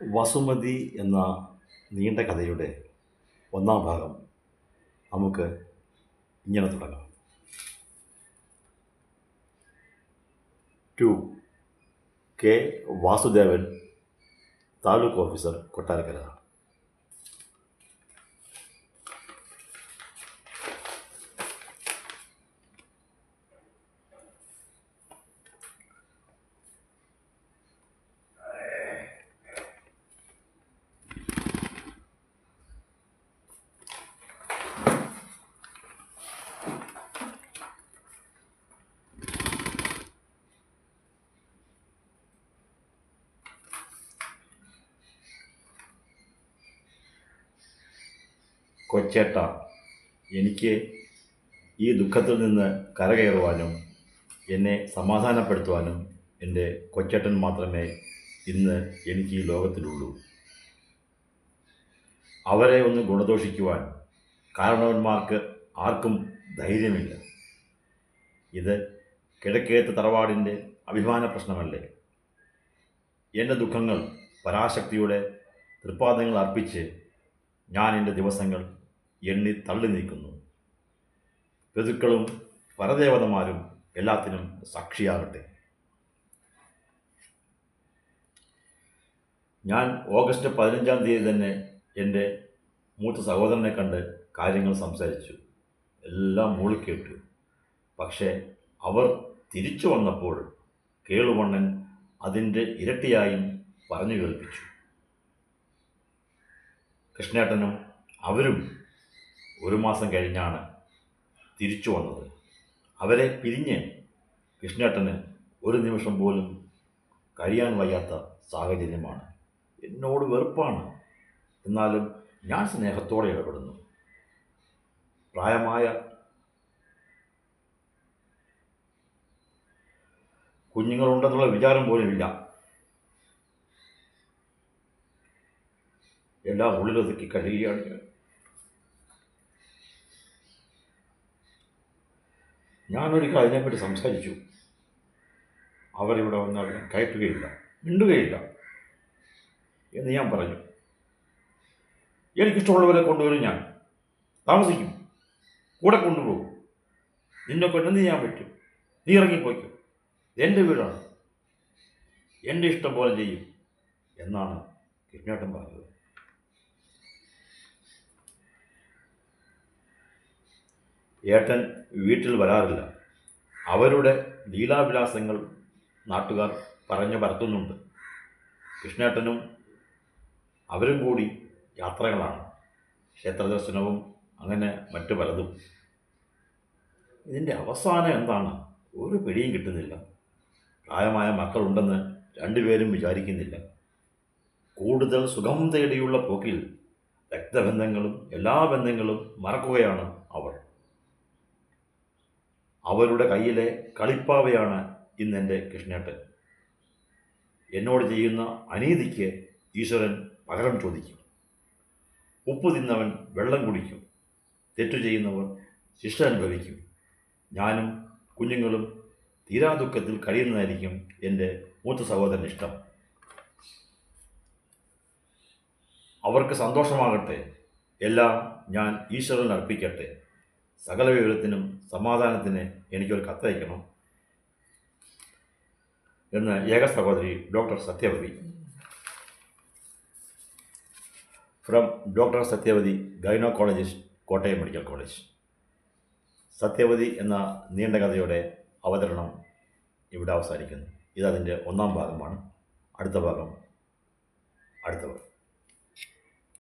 വസുമതി എന്ന നീണ്ട കഥയുടെ ഒന്നാം ഭാഗം നമുക്ക് ഇങ്ങനെ തുടങ്ങാം. To K Vasudevan, taluk officer, Kottarakkara. കൊച്ചേട്ട, എനിക്ക് ഈ ദുഃഖത്തിൽ നിന്ന് കരകയറുവാനും എന്നെ സമാധാനപ്പെടുത്തുവാനും എൻ്റെ കൊച്ചേട്ടൻ മാത്രമേ ഇന്ന് എനിക്ക് ഈ ലോകത്തിലുള്ളൂ. അവരെ ഒന്ന് ഗുണദോഷിക്കുവാൻ കാരണവന്മാർക്ക് ആർക്കും ധൈര്യമില്ല. ഇത് കിഴക്കേത്ത് തറവാടിൻ്റെ അഭിമാന പ്രശ്നമല്ലേ? എൻ്റെ ദുഃഖങ്ങൾ പരാശക്തിയുടെ തൃപ്പാദങ്ങൾ അർപ്പിച്ച് ഞാൻ എൻ്റെ ദിവസങ്ങൾ എണ്ണി തള്ളി നീക്കുന്നു. ഋതുക്കളും പരദേവതമാരും എല്ലാത്തിനും സാക്ഷിയാകട്ടെ. ഞാൻ ഓഗസ്റ്റ് 15 തന്നെ എൻ്റെ മൂത്ത സഹോദരനെ കണ്ട് കാര്യങ്ങൾ സംസാരിച്ചു. എല്ലാം മൂളിക്കേട്ടു. പക്ഷേ അവർ തിരിച്ചു വന്നപ്പോൾ കേളുവണ്ണൻ അതിൻ്റെ ഇരട്ടിയായും പറഞ്ഞു കേൾപ്പിച്ചു. കൃഷ്ണേട്ടനും അവരും 1 മാസം കഴിഞ്ഞാണ് തിരിച്ചു വന്നത്. അവരെ പിരിഞ്ഞ് കൃഷ്ണേട്ടന് ഒരു നിമിഷം പോലും കഴിയാൻ വയ്യാത്ത സാഹചര്യമാണ്. എന്നോട് വെറുപ്പാണ്, എന്നാലും ഞാൻ സ്നേഹത്തോടെ ഇടപെടുന്നു. പ്രായമായ കുഞ്ഞുങ്ങളുണ്ടെന്നുള്ള വിചാരം പോലും ഇല്ല. എല്ലാം ഉള്ളിലൊതുക്കി കഴിയുകയാണ് ഞാൻ. ഞാനൊരിക്കൽ അതിനെപ്പറ്റി സംസാരിച്ചു. അവരിവിടെ വന്നാൽ ഞാൻ കയറ്റുകയില്ല, മിണ്ടുകയില്ല എന്ന് ഞാൻ പറഞ്ഞു. എനിക്കിഷ്ടമുള്ളവരെ കൊണ്ടുവരും, ഞാൻ താമസിക്കും, കൂടെ കൊണ്ടുപോകും. നിന്നെ കൊണ്ട് എന്ത് ചെയ്യാൻ പറ്റും? നീ ഇറങ്ങിപ്പോയിക്കും, എൻ്റെ വീടാണ്, എൻ്റെ ഇഷ്ടം പോലെ ചെയ്യും എന്നാണ് കൃഷ്ണേട്ടൻ പറഞ്ഞത്. ഏട്ടൻ വീട്ടിൽ വരാറില്ല. അവരുടെ ലീലാവിലാസങ്ങൾ നാട്ടുകാർ പറഞ്ഞു പരത്തുന്നുണ്ട്. കൃഷ്ണേട്ടനും അവരും കൂടി യാത്രകളാണ്, ക്ഷേത്രദർശനവും അങ്ങനെ മറ്റു പലതും. ഇതിൻ്റെ അവസാനം എന്താണ്? ഒരു പിടിയും കിട്ടുന്നില്ല. പ്രായമായ മക്കളുണ്ടെന്ന് രണ്ടുപേരും വിചാരിക്കുന്നില്ല. കൂടുതൽ സുഖം തേടിയുള്ള പോക്കിൽ രക്തബന്ധങ്ങളും എല്ലാ ബന്ധങ്ങളും മറക്കുകയാണ് അവർ. അവരുടെ കയ്യിലെ കളിപ്പാവയാണ് ഇന്നെൻ്റെ കൃഷ്ണേട്ടൻ. എന്നോട് ചെയ്യുന്ന അനീതിക്ക് ഈശ്വരൻ പകരം ചോദിക്കും. ഉപ്പ് തിന്നവൻ വെള്ളം കുടിക്കും, തെറ്റു ചെയ്യുന്നവർ ശിക്ഷ അനുഭവിക്കും. ഞാനും കുഞ്ഞുങ്ങളും തീരാ ദുഃഖത്തിൽ കഴിയുന്നതായിരിക്കും എൻ്റെ മൂത്ത സഹോദരന് ഇഷ്ടം. അവർക്ക് സന്തോഷമാകട്ടെ. എല്ലാം ഞാൻ ഈശ്വരൻ അർപ്പിക്കട്ടെ. സകല വിവരത്തിനും സമാധാനത്തിന് എനിക്കൊരു കത്തയക്കണം എന്ന് ഏക സഹോദരി doctor Sathyavathi. From doctor Sathyavathi, gynaecologist, Kottayam medical college. Sathyavathi എന്ന നീണ്ട കഥയുടെ അവതരണം ഇവിടെ അവസാനിക്കുന്നു. ഇതതിൻ്റെ ഒന്നാം ഭാഗമാണ്. അടുത്ത ഭാഗം അടുത്തവർ.